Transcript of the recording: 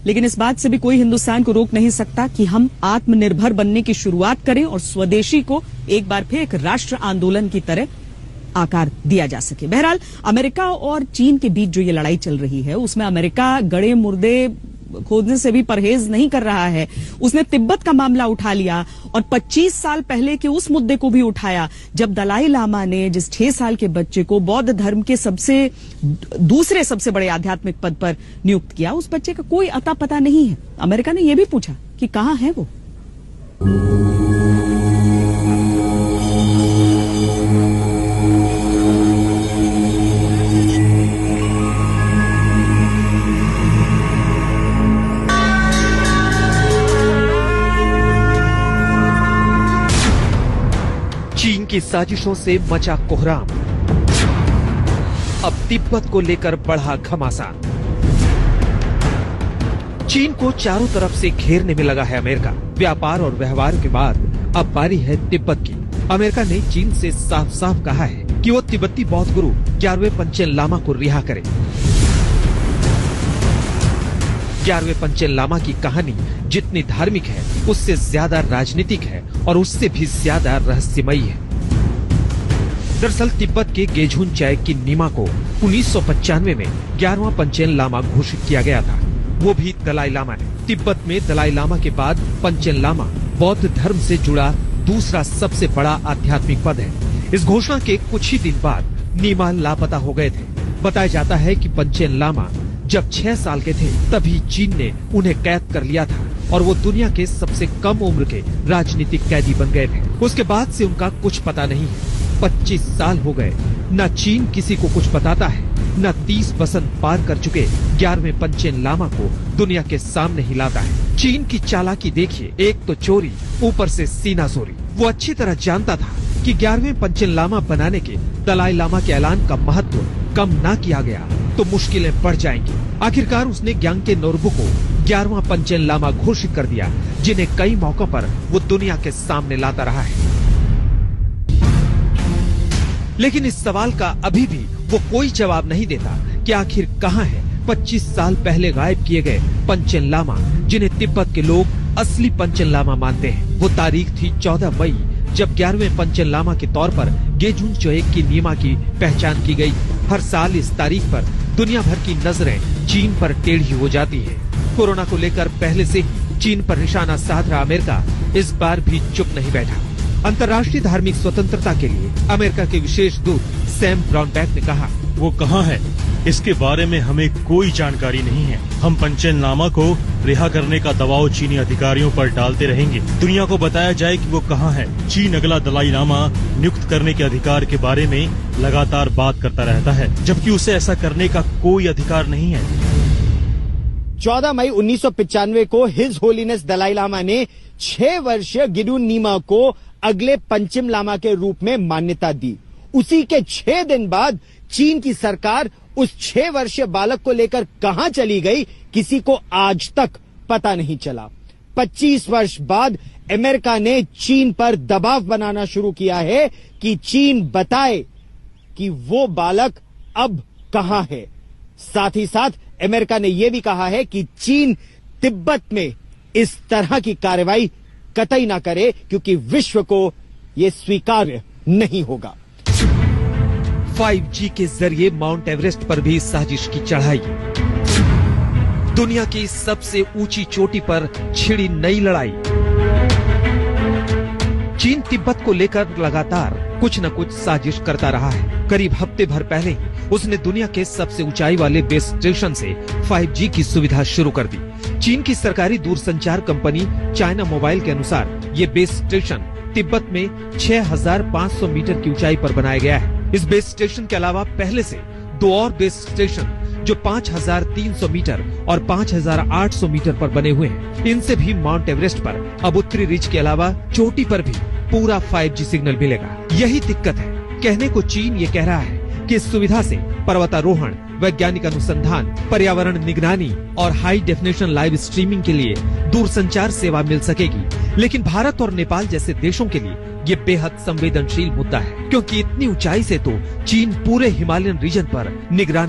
लेकिन इस बात से भी कोई हिंदुस्तान को रोक नहीं सकता कि हम आत्मनिर्भर बनने की शुरुआत करें और स्वदेशी को एक बार फिर एक राष्ट्र आंदोलन की तरह आकार दिया जा सके। बहरहाल अमेरिका और चीन के बीच जो ये लड़ाई चल रही है उसमें अमेरिका गड़े मुर्दे खोदने से भी परहेज नहीं कर रहा है। उसने तिब्बत का मामला उठा लिया और 25 साल पहले के उस मुद्दे को भी उठाया जब दलाई लामा ने जिस 6 साल के बच्चे को बौद्ध धर्म के दूसरे सबसे बड़े आध्यात्मिक पद पर नियुक्त किया। उस बच्चे का कोई अता पता नहीं है। अमेरिका ने यह भी पूछा कि कहां है वो। चीन की साजिशों से मचा कोहराम, अब तिब्बत को लेकर बढ़ा घमासान। चीन को चारों तरफ से घेरने में लगा है अमेरिका। व्यापार और व्यवहार के बाद अब बारी है तिब्बत की। अमेरिका ने चीन से साफ साफ कहा है कि वो तिब्बती बौद्ध गुरु 11वें पंचेन लामा को रिहा करे। 11वें पंचेन लामा की कहानी जितनी धार्मिक है उससे ज्यादा राजनीतिक है और उससे भी ज्यादा रहस्यमयी है। दरअसल तिब्बत के गेझुन चायक नीमा को 1995 में 11वां पंचेन लामा घोषित किया गया था, वो भी दलाई लामा ने। तिब्बत में दलाई लामा के बाद पंचेन लामा बौद्ध धर्म से जुड़ा दूसरा सबसे बड़ा आध्यात्मिक पद है। इस घोषणा के कुछ ही दिन बाद नीमा लापता हो गए थे। बताया जाता है कि पंचेन लामा जब 6 साल के थे तभी चीन ने उन्हें कैद कर लिया था और वो दुनिया के सबसे कम उम्र के राजनीतिक कैदी बन गए थे। उसके बाद से उनका कुछ पता नहीं है। 25 साल हो गए, न चीन किसी को कुछ बताता है, न 30 वसंत पार कर चुके 11वें पंचेन लामा को दुनिया के सामने ही लाता है। चीन की चालाकी देखिए, एक तो चोरी, ऊपर से सीना जोरी। वो अच्छी तरह जानता था कि 11वें पंचेन लामा बनाने के दलाई लामा के ऐलान का महत्व कम ना किया गया तो मुश्किलें बढ़ जाएंगी। आखिरकार उसने ग्यांके नोरबु को 11वां पंचेन लामा घोषित कर दिया, जिन्हें कई मौकों पर वो दुनिया के सामने लाता रहा है। लेकिन इस सवाल का अभी भी वो कोई जवाब नहीं देता कि आखिर कहां है 25 साल पहले गायब किए गए पंचेन लामा, जिन्हें तिब्बत के लोग असली पंचेन लामा मानते हैं। वो तारीख थी 14 मई जब 11वें पंचेन लामा के तौर पर गेझुन चायक नीमा की पहचान की गई। हर साल इस तारीख पर दुनिया भर की नजरें चीन पर टेढ़ी हो जाती है। कोरोना को लेकर पहले से ही चीन पर निशाना साध रहा अमेरिका इस बार भी चुप नहीं बैठा। अंतर्राष्ट्रीय धार्मिक स्वतंत्रता के लिए अमेरिका के विशेष दूत सैम ब्राउनबैक ने कहा, वो कहाँ है इसके बारे में हमें कोई जानकारी नहीं है। हम पंचेन लामा को रिहा करने का दबाव चीनी अधिकारियों पर डालते रहेंगे। दुनिया को बताया जाए कि वो कहाँ है। चीन अगला दलाई लामा नियुक्त करने के अधिकार के बारे में लगातार बात करता रहता है, जबकि उसे ऐसा करने का कोई अधिकार नहीं है। 14 मई 1995 को हिज होलीनेस दलाई लामा ने 6 वर्षीय गेझुन नीमा को अगले पंचेन लामा के रूप में मान्यता दी। उसी के 6 दिन बाद चीन की सरकार उस 6 वर्षीय बालक को लेकर कहां चली गई, किसी को आज तक पता नहीं चला। 25 वर्ष बाद अमेरिका ने चीन पर दबाव बनाना शुरू किया है कि चीन बताए कि वो बालक अब कहां है। साथ ही साथ अमेरिका ने यह भी कहा है कि चीन तिब्बत में इस तरह की कार्रवाई कतई ना करे, क्योंकि विश्व को यह स्वीकार्य नहीं होगा। 5G के जरिए माउंट एवरेस्ट पर भी साजिश की चढ़ाई। दुनिया की सबसे ऊंची चोटी पर छिड़ी नई लड़ाई। चीन तिब्बत को लेकर लगातार कुछ न कुछ साजिश करता रहा है। करीब हफ्ते भर पहले ही उसने दुनिया के सबसे ऊंचाई वाले बेस स्टेशन से 5G की सुविधा शुरू कर दी। चीन की सरकारी दूरसंचार कंपनी चाइना मोबाइल के अनुसार ये बेस स्टेशन तिब्बत में 6500 मीटर की ऊंचाई पर बनाया गया है। इस बेस स्टेशन के अलावा पहले से 2 और बेस स्टेशन जो 5300 मीटर और 5800 मीटर पर बने हुए हैं। इनसे भी माउंट एवरेस्ट पर अब उत्तरी रिज के अलावा चोटी पर भी पूरा 5G सिग्नल मिलेगा। यही दिक्कत है। कहने को चीन ये कह रहा है कि इस सुविधा से पर्वतारोहण, वैज्ञानिक अनुसंधान, पर्यावरण निगरानी और हाई डेफिनेशन लाइव स्ट्रीमिंग के लिए दूरसंचार सेवा मिल सकेगी। लेकिन भारत और नेपाल जैसे देशों के लिए ये बेहद संवेदनशील मुद्दा है, क्योंकि इतनी ऊंचाई से तो चीन पूरे हिमालयन रीजन पर निगरानी